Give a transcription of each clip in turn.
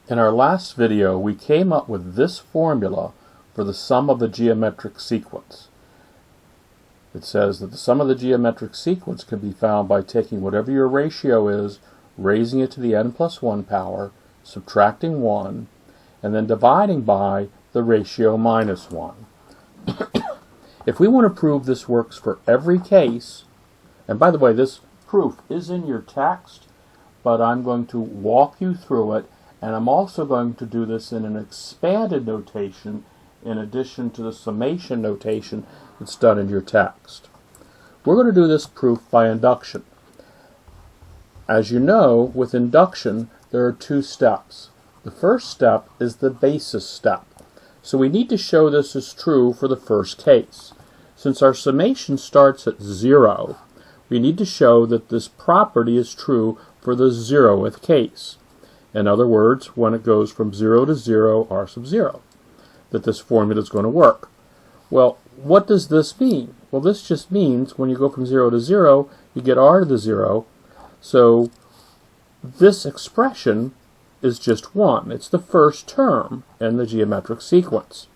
In our last video, we came up with this formula for the sum of the geometric sequence. It says that the sum of the geometric sequence can be found by taking whatever your ratio is, raising it to the n plus 1 power, subtracting 1, and then dividing by the ratio minus 1. If we want to prove this works for every case, and by the way, this proof is in your text, but I'm going to walk you through it, and I'm also going to do this in an expanded notation in addition to the summation notation that's done in your text. We're going to do this proof by induction. As you know, with induction, there are two steps. The first step is the basis step. So we need to show this is true for the first case. Since our summation starts at 0, we need to show that this property is true for the 0th case. In other words, when it goes from 0 to 0, r sub 0, that this formula is going to work. Well, what does this mean? Well, this just means when you go from 0 to 0, you get r to the 0. So this expression is just 1. It's the first term in the geometric sequence.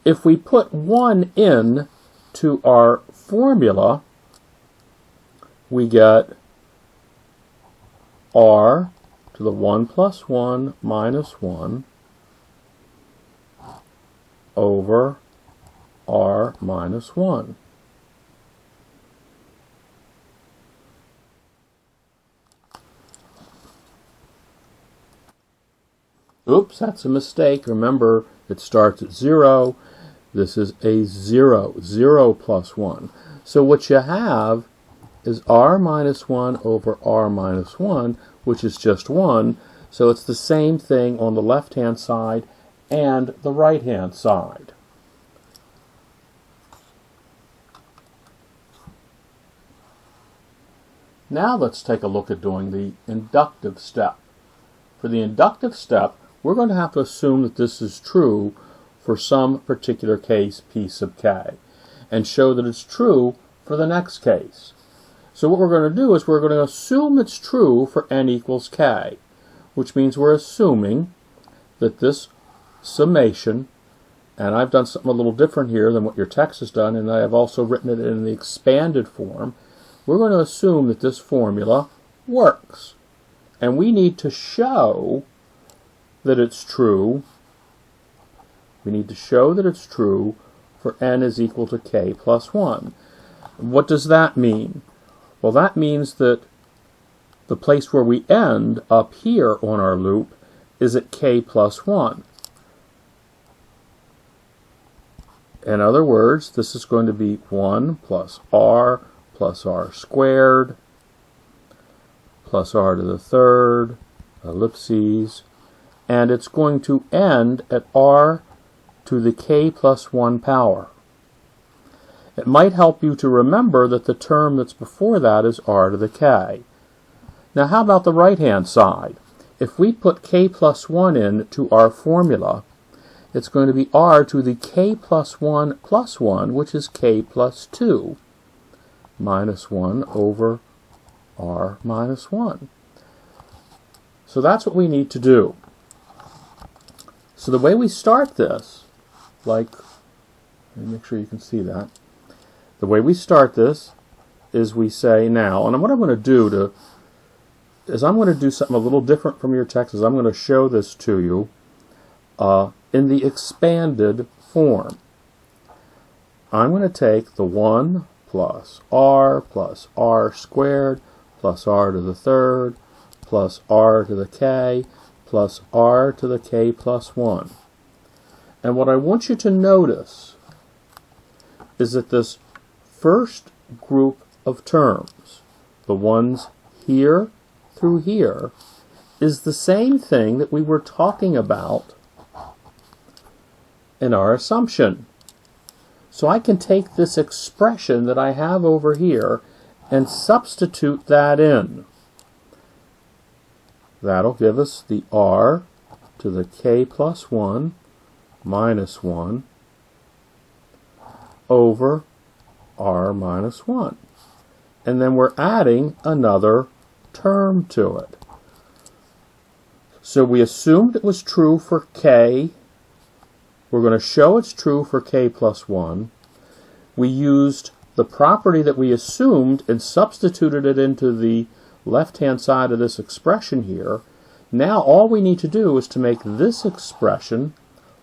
If we put 1 in to our formula, we get r to the 1 plus 1 minus 1 over r minus 1. Oops, that's a mistake. Remember, it starts at 0. This is a 0. 0 plus 1. So what you have is r minus 1 over r minus 1, which is just 1. So it's the same thing on the left-hand side and the right-hand side. Now let's take a look at doing the inductive step. For the inductive step, we're going to have to assume that this is true for some particular case, p sub k, and show that it's true for the next case. So what we're going to do is we're going to assume it's true for n equals k, which means we're assuming that this summation, and I've done something a little different here than what your text has done, and I have also written it in the expanded form. We're going to assume that this formula works. And we need to show that it's true. We need to show that it's true for n is equal to k plus 1. What does that mean? Well, that means that the place where we end up here on our loop is at k plus 1. In other words, this is going to be 1 plus r squared plus r to the third, ellipses, and it's going to end at r to the k plus 1 power. It might help you to remember that the term that's before that is r to the k. Now how about the right-hand side? If we put k plus 1 in to our formula, it's going to be r to the k plus 1, which is k plus 2, minus 1 over r minus 1. So that's what we need to do. So the way we start this, let me make sure you can see that. The way we start this is we say now, and what I'm going to do is I'm going to do something a little different from your text, is I'm going to show this to you in the expanded form. I'm going to take the 1 plus r squared plus r to the third plus r to the k plus r to the k plus 1. And what I want you to notice is that this first group of terms, the ones here through here, is the same thing that we were talking about in our assumption. So I can take this expression that I have over here and substitute that in. That'll give us the r to the k plus 1 minus 1 over r minus 1. And then we're adding another term to it. So we assumed it was true for k. We're going to show it's true for k plus 1. We used the property that we assumed and substituted it into the left-hand side of this expression here. Now all we need to do is to make this expression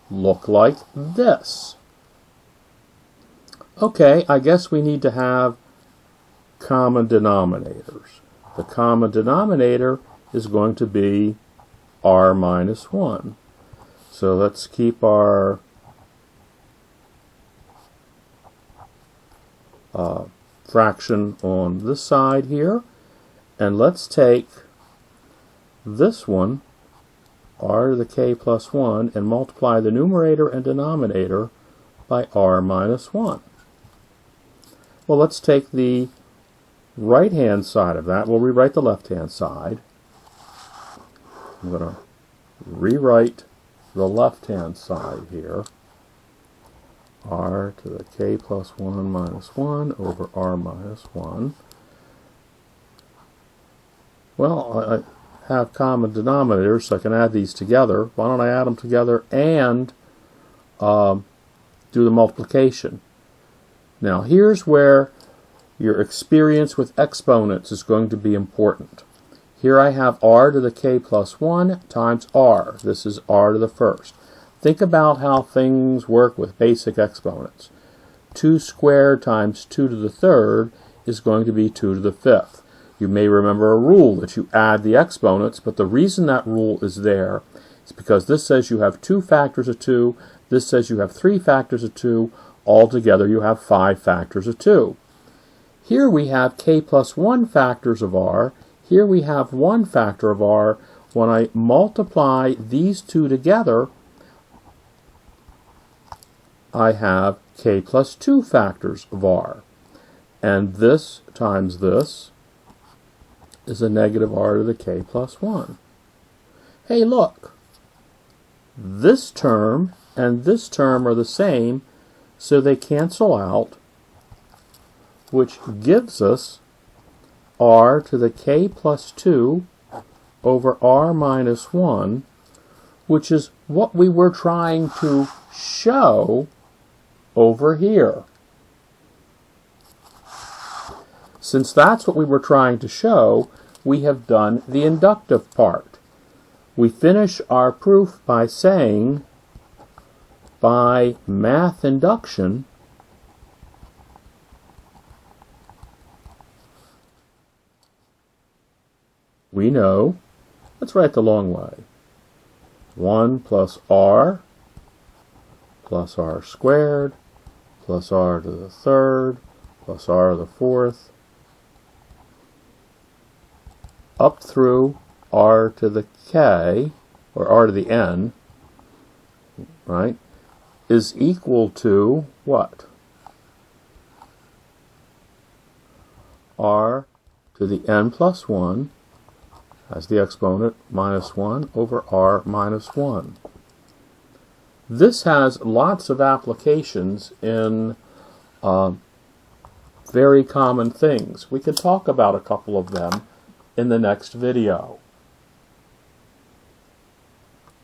look like this. Okay, I guess we need to have common denominators. The common denominator is going to be r minus 1. So let's keep our fraction on this side here, and let's take this one, r to the k plus 1, and multiply the numerator and denominator by r minus 1. Well, let's take the right-hand side of that. We'll rewrite the left-hand side. I'm going to rewrite the left-hand side here. R to the k plus 1 minus 1 over r minus 1. Well, I have common denominators, so I can add these together. Why don't I add them together and do the multiplication? Now, here's where your experience with exponents is going to be important. Here I have r to the k plus 1 times r. This is r to the first. Think about how things work with basic exponents. 2 squared times 2 to the third is going to be 2 to the fifth. You may remember a rule that you add the exponents, but the reason that rule is there is because this says you have 2 factors of 2, this says you have 3 factors of 2, altogether you have 5 factors of 2. Here we have k plus 1 factors of r, here we have 1 factor of r. When I multiply these two together, I have k plus 2 factors of r. And this times this is a negative r to the k plus 1. Hey, look. This term and this term are the same, so they cancel out, which gives us r to the k plus 2 over r minus 1, which is what we were trying to show over here. Since that's what we were trying to show, we have done the inductive part. We finish our proof by saying, by math induction, we know, let's write the long way, 1 plus r squared plus r to the third plus r to the fourth up through r to the k, or r to the n, right, is equal to what? R to the n plus 1 as the exponent minus 1 over r minus 1. This has lots of applications in very common things. We can talk about a couple of them in the next video.